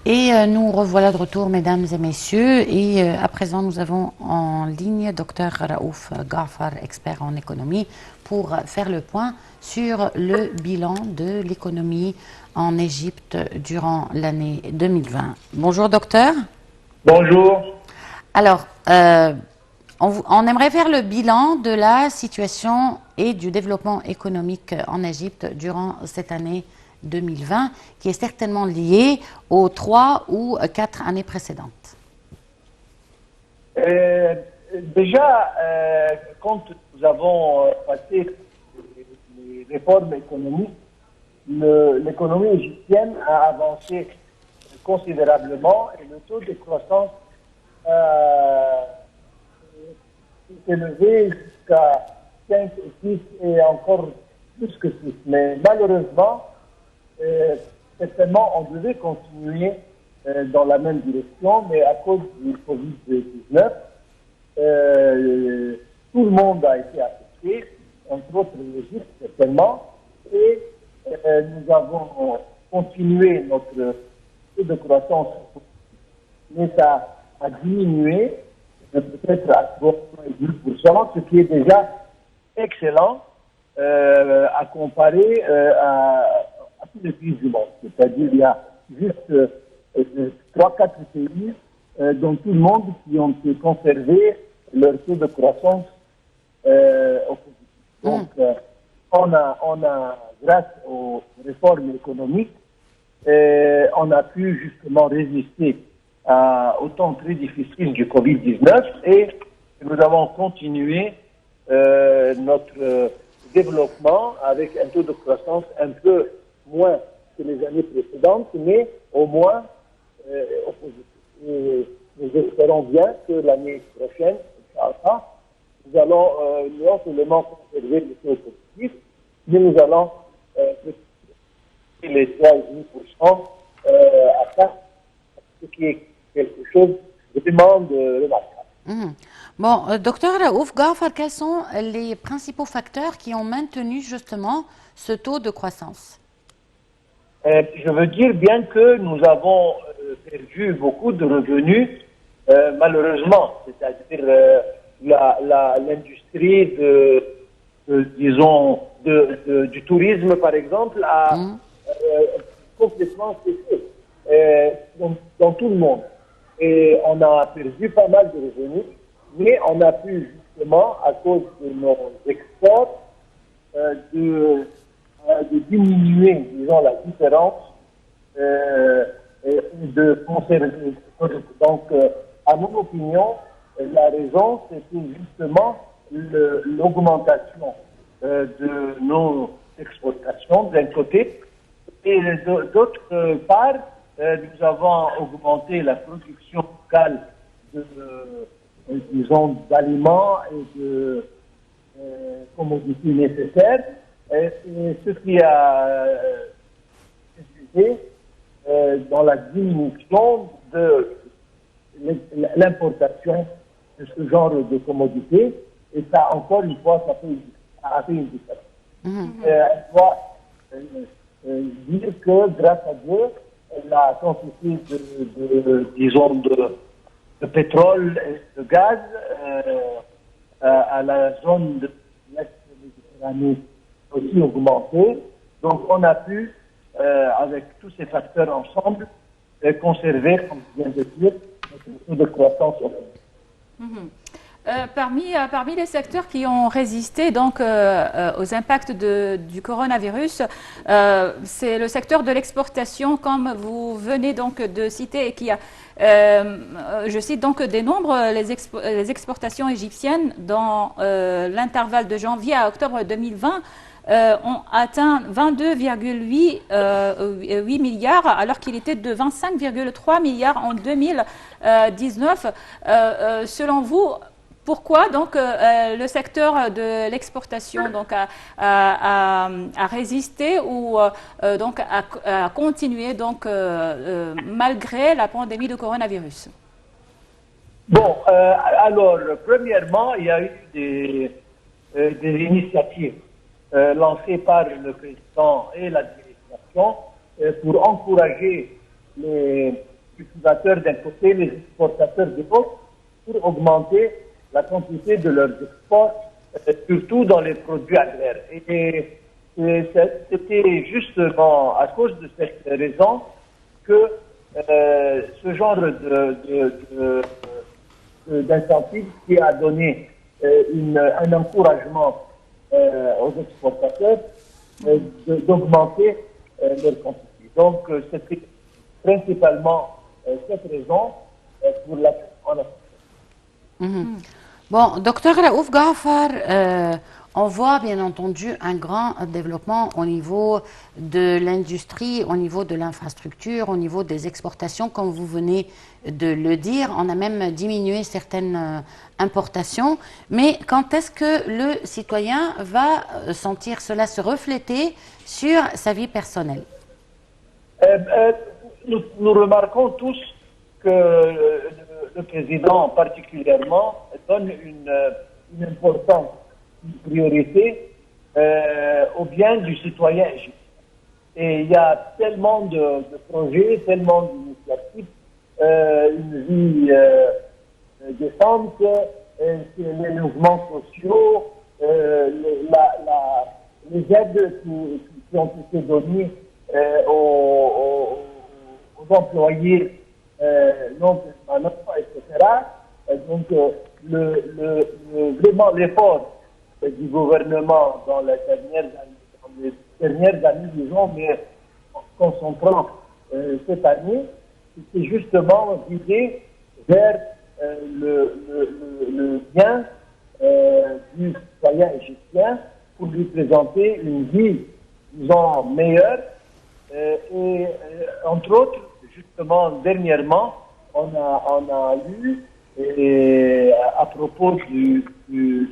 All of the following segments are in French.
Et nous revoilà de retour, mesdames et messieurs. Et à présent, nous avons en ligne Dr Raouf Ghafar, expert en économie, pour faire le point sur le bilan de l'économie en Égypte durant l'année 2020. Bonjour, docteur. Bonjour. Alors, on aimerait faire le bilan de la situation et du développement économique en Égypte durant cette année 2020, qui est certainement lié aux 3 ou 4 années précédentes. Déjà, quand nous avons passé les réformes économiques, l'économie égyptienne a avancé considérablement et le taux de croissance s'est élevé jusqu'à 5 et 6 et encore plus que 6. Mais malheureusement, certainement, on devait continuer dans la même direction, mais à cause du Covid-19, tout le monde a été affecté, entre autres l'Égypte certainement, et nous avons continué notre taux de croissance, mais ça a diminué peut-être à 3,2%, ce qui est déjà excellent à comparer à tous les pays du monde. C'est-à-dire qu'il y a juste 3-4 pays dans tout le monde qui ont conservé leur taux de croissance au positif. Donc, on a, grâce aux réformes économiques, on a pu justement résister au temps très difficile du Covid-19 et nous avons continué notre développement avec un taux de croissance un peu moins que les années précédentes, mais au moins au positif. Et nous espérons bien que l'année prochaine, nous allons non seulement conserver le taux positif, mais nous allons les 3,5% à ça, ce qui est quelque chose de vraiment remarquable. Bon, docteur Raouf Ghafar, quels sont les principaux facteurs qui ont maintenu justement ce taux de croissance? Je veux dire, bien que nous avons perdu beaucoup de revenus, malheureusement, c'est-à-dire l'industrie disons, du tourisme, par exemple, a complètement cessé dans tout le monde. Et on a perdu pas mal de revenus, mais on a pu justement, à cause de nos exports, de diminuer, disons, la différence et de conserver. Donc, à mon opinion, la raison, c'était justement l'augmentation de nos exportations d'un côté, et d'autre part, nous avons augmenté la production locale disons, d'aliments et de commodités nécessaires, et ce qui a résulté dans la diminution de l'importation de ce genre de commodités. Et ça, encore une fois, ça fait une différence. On doit dire que, grâce à Dieu, la quantité disons, de pétrole et de gaz à la zone de l'Est Méditerranée aussi augmenté. Donc, on a pu, avec tous ces facteurs ensemble, conserver, comme je viens de dire, notre taux de croissance. Parmi les secteurs qui ont résisté donc aux impacts du coronavirus, c'est le secteur de l'exportation, comme vous venez donc de citer, et qui a, je cite donc des nombres, les exportations égyptiennes dans l'intervalle de janvier à octobre 2020 ont atteint 22,8 milliards, alors qu'il était de 25,3 milliards en 2019. Selon vous, pourquoi donc le secteur de l'exportation a résisté ou donc a continué donc malgré la pandémie de coronavirus? Bon, alors, premièrement, il y a eu des initiatives lancées par le président et l'administration pour encourager les utilisateurs d'un côté, les exportateurs de l'autre, pour augmenter la quantité de leurs exports, surtout dans les produits agraires. Et c'était justement à cause de cette raison que ce genre d'incentive qui a donné un encouragement aux exportateurs d'augmenter leur quantité. Donc, c'était principalement cette raison pour laquelle on a Bon, docteur Raouf Ghafar, on voit bien entendu un grand développement au niveau de l'industrie, au niveau de l'infrastructure, au niveau des exportations, comme vous venez de le dire. On a même diminué certaines importations. Mais quand est-ce que le citoyen va sentir cela se refléter sur sa vie personnelle? Nous remarquons tous que le président particulièrement donne une importance, une priorité au bien du citoyen égyptien. Et il y a tellement de projets, tellement d'initiatives, une vie décente, les mouvements sociaux, les aides qui ont été données aux employés non permanents, etc. Donc, vraiment l'effort du gouvernement dans les dernières années, disons, mais concentrant cette année, c'est justement visé vers le bien du citoyen égyptien pour lui présenter une vie, disons, meilleure. Et entre autres, justement, dernièrement, on a lu à propos de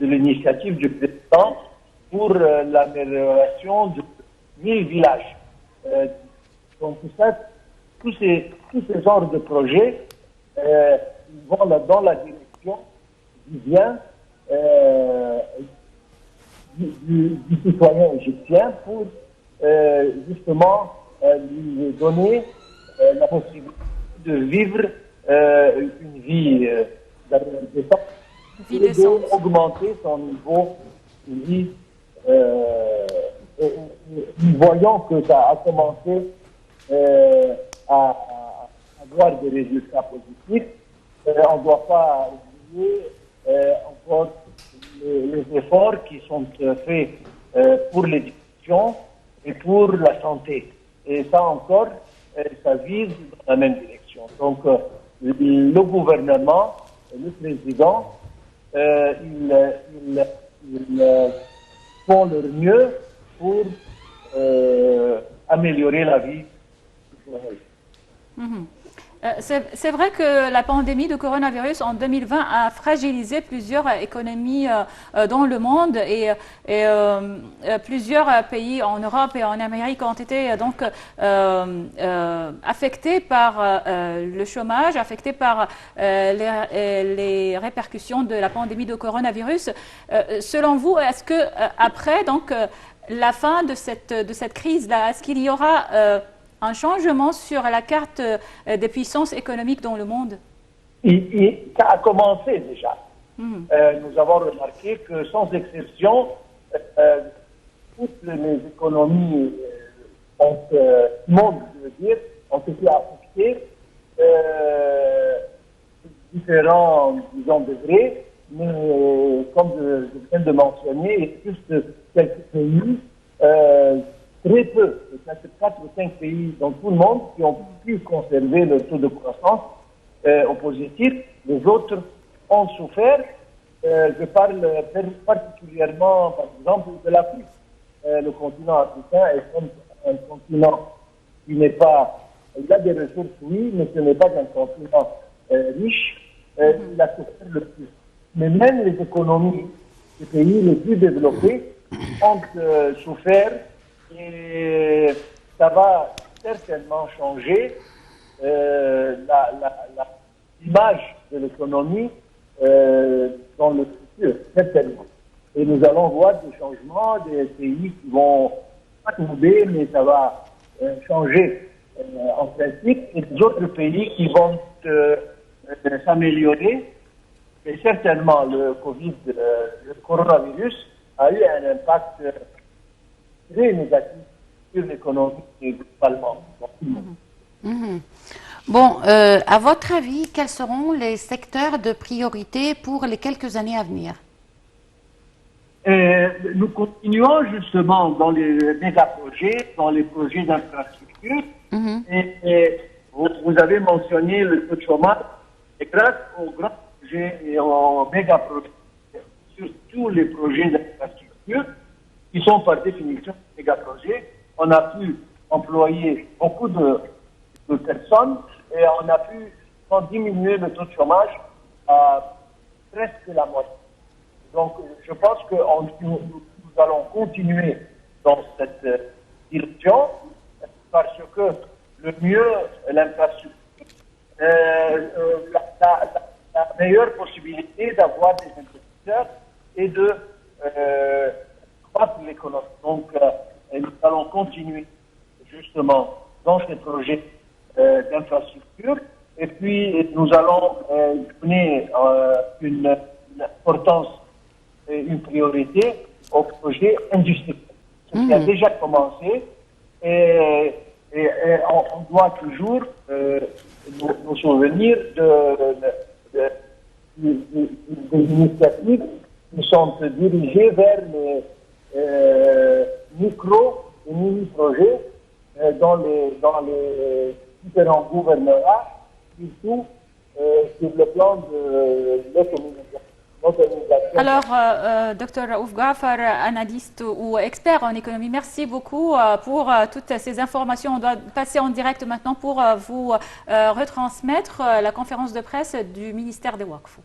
l'initiative du président pour l'amélioration de 1000 villages. Donc ça, tous ces genres de projets vont dans la direction du bien du citoyen égyptien pour justement lui donner la possibilité de vivre une vie décente et d'augmenter son niveau de vie. Nous voyons que ça a commencé à avoir des résultats positifs. On ne doit pas oublier encore les efforts qui sont faits pour l'éducation et pour la santé. Et ça encore, ça vise dans la même direction. Donc, le gouvernement, le président, ils font leur mieux pour améliorer la vie. C'est vrai que la pandémie de coronavirus en 2020 a fragilisé plusieurs économies dans le monde et plusieurs pays en Europe et en Amérique ont été donc affectés par le chômage, affectés par les répercussions de la pandémie de coronavirus. Selon vous, est-ce que après donc la fin de cette crise-là, est-ce qu'il y aura un changement sur la carte des puissances économiques dans le monde? Ça a commencé déjà. Nous avons remarqué que sans exception, toutes les économies du monde, je veux dire, ont été affectées différents, disons, degrés, mais comme je viens de mentionner, il y a juste quelques pays très peu, peut-être 4 ou 5 pays dans tout le monde qui ont pu conserver le taux de croissance au positif. Les autres ont souffert. Je parle particulièrement, par exemple, de l'Afrique. Le continent africain est un continent qui n'est pas... Il a des ressources, oui, mais ce n'est pas un continent riche. Il a souffert le plus. Mais même les économies des pays les plus développés ont souffert. Et ça va certainement changer l'image de l'économie dans le futur, certainement. Et nous allons voir des changements, des pays qui vont pas tomber, mais ça va changer en principe, et d'autres pays qui vont s'améliorer. Et certainement, le coronavirus a eu un impact très négatif sur l'économie globalement. Bon, à votre avis, quels seront les secteurs de priorité pour les quelques années à venir? Nous continuons justement dans les méga-projets, dans les projets d'infrastructure. Et vous avez mentionné le taux de chômage. Et grâce aux grands projets et aux méga-projets, surtout les projets d'infrastructure, qui sont par définition méga-projets, on a pu employer beaucoup de personnes et on a pu diminuer le taux de chômage à presque la moitié. Donc, je pense que nous allons continuer dans cette direction parce que le mieux, l'infrastructure, la meilleure possibilité d'avoir des investisseurs et de croître l'économie. Donc, nous allons continuer justement dans ces projets d'infrastructure et puis nous allons donner une importance et une priorité au projet industriel, ce qui a déjà commencé et on doit toujours nous souvenir des initiatives qui sont dirigées vers les micro et mini-projets dans les différents gouvernements, surtout sur le plan de l'autonomisation. Alors, Dr Raouf Ghafar, analyste ou expert en économie, merci beaucoup pour toutes ces informations. On doit passer en direct maintenant pour vous retransmettre la conférence de presse du ministère des Waqf.